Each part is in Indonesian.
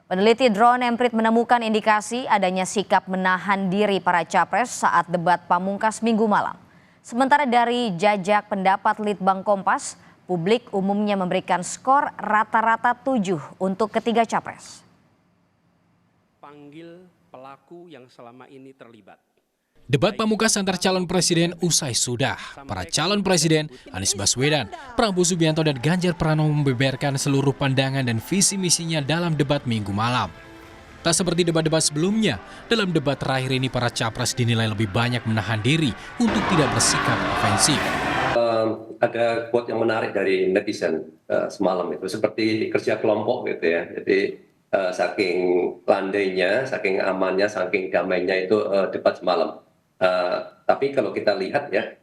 Peneliti Drone Emprit menemukan indikasi adanya sikap menahan diri para capres saat debat pamungkas Minggu malam. Sementara dari jajak pendapat Litbang Kompas, publik umumnya memberikan skor rata-rata 7 untuk ketiga capres. Panggil pelaku yang selama ini terlibat. Debat pamungkas antar calon presiden usai sudah. Para calon presiden Anies Baswedan, Prabowo Subianto dan Ganjar Pranowo membeberkan seluruh pandangan dan visi misinya dalam debat Minggu malam. Tak seperti debat-debat sebelumnya, dalam debat terakhir ini para capres dinilai lebih banyak menahan diri untuk tidak bersikap ofensif. Ada quote yang menarik dari netizen semalam itu, seperti kerja kelompok gitu ya. Jadi saking landainya, saking amannya, saking damainya itu debat semalam. Tapi kalau kita lihat ya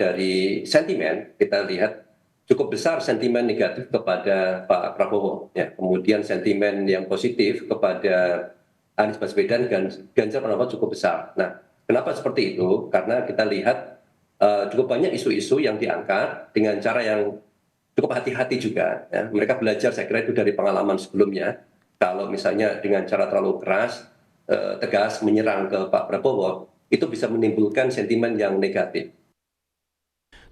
dari sentimen, kita lihat cukup besar sentimen negatif kepada Pak Prabowo, ya. Kemudian sentimen yang positif kepada Anies Baswedan dan Ganjar Pranowo cukup besar. Nah, kenapa seperti itu? Karena kita lihat cukup banyak isu-isu yang diangkat dengan cara yang cukup hati-hati juga. Ya. Mereka belajar, saya kira itu dari pengalaman sebelumnya. Kalau misalnya dengan cara terlalu keras, tegas menyerang ke Pak Prabowo, itu bisa menimbulkan sentimen yang negatif.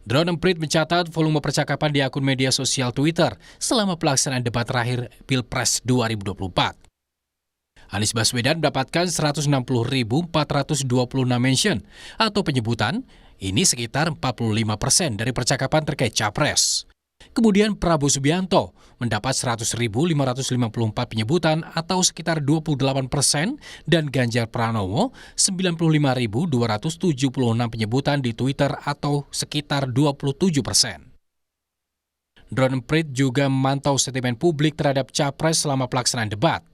Drone Emprit mencatat volume percakapan di akun media sosial Twitter selama pelaksanaan debat terakhir Pilpres 2024. Anies Baswedan mendapatkan 160.426 mention atau penyebutan, ini sekitar 45% dari percakapan terkait capres. Kemudian Prabowo Subianto mendapat 100.554 penyebutan atau sekitar 28% dan Ganjar Pranowo 95.276 penyebutan di Twitter atau sekitar 27%. Drone Emprit juga memantau sentimen publik terhadap capres selama pelaksanaan debat.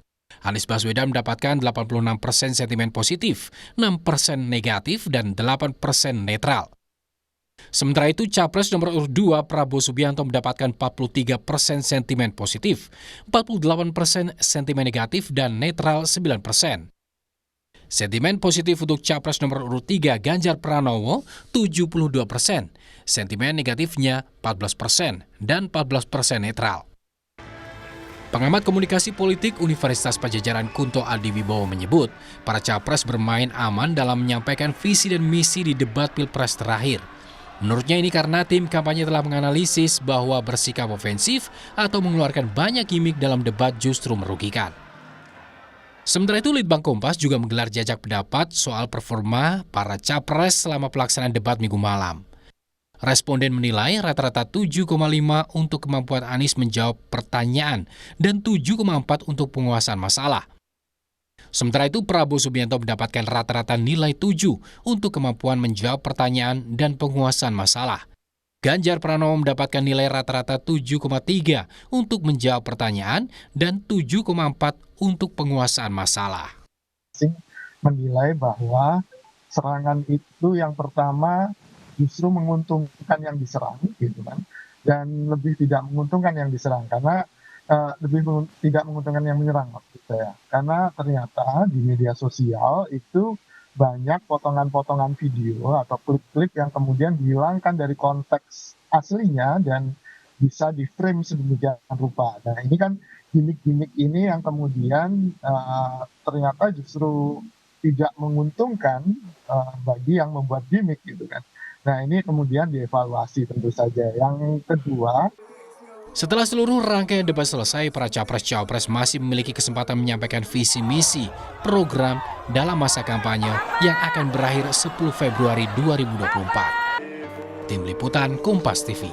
Anies Baswedan mendapatkan 86% sentimen positif, 6% negatif, dan 8% netral. Sementara itu, capres nomor urut 2 Prabowo Subianto mendapatkan 43% sentimen positif, 48% sentimen negatif, dan netral 9%. Sentimen positif untuk capres nomor urut 3 Ganjar Pranowo 72%, sentimen negatifnya 14%, dan 14% netral. Pengamat komunikasi politik Universitas Padjadjaran Kunto Adiwibowo menyebut, para capres bermain aman dalam menyampaikan visi dan misi di debat Pilpres terakhir. Menurutnya ini karena tim kampanye telah menganalisis bahwa bersikap ofensif atau mengeluarkan banyak gimmick dalam debat justru merugikan. Sementara itu, Litbang Kompas juga menggelar jajak pendapat soal performa para capres selama pelaksanaan debat Minggu malam. Responden menilai rata-rata 7,5 untuk kemampuan Anies menjawab pertanyaan dan 7,4 untuk penguasaan masalah. Sementara itu, Prabowo Subianto mendapatkan rata-rata nilai 7 untuk kemampuan menjawab pertanyaan dan penguasaan masalah. Ganjar Pranowo mendapatkan nilai rata-rata 7,3 untuk menjawab pertanyaan dan 7,4 untuk penguasaan masalah. Menilai bahwa serangan itu yang pertama justru menguntungkan yang diserang, gitu kan, dan lebih tidak menguntungkan yang diserang karena tidak menguntungkan yang menyerang maksud saya. Karena ternyata di media sosial itu banyak potongan-potongan video atau klip-klip yang kemudian dihilangkan dari konteks aslinya dan bisa di-frame sedemikian rupa. Nah, ini kan gimmick-gimmick ini yang kemudian ternyata justru tidak menguntungkan bagi yang membuat gimmick, gitu kan. Nah, ini kemudian dievaluasi tentu saja. Yang kedua, setelah seluruh rangkaian debat selesai, para capres-cawapres masih memiliki kesempatan menyampaikan visi misi program dalam masa kampanye yang akan berakhir 10 Februari 2024. Tim Liputan Kompas TV.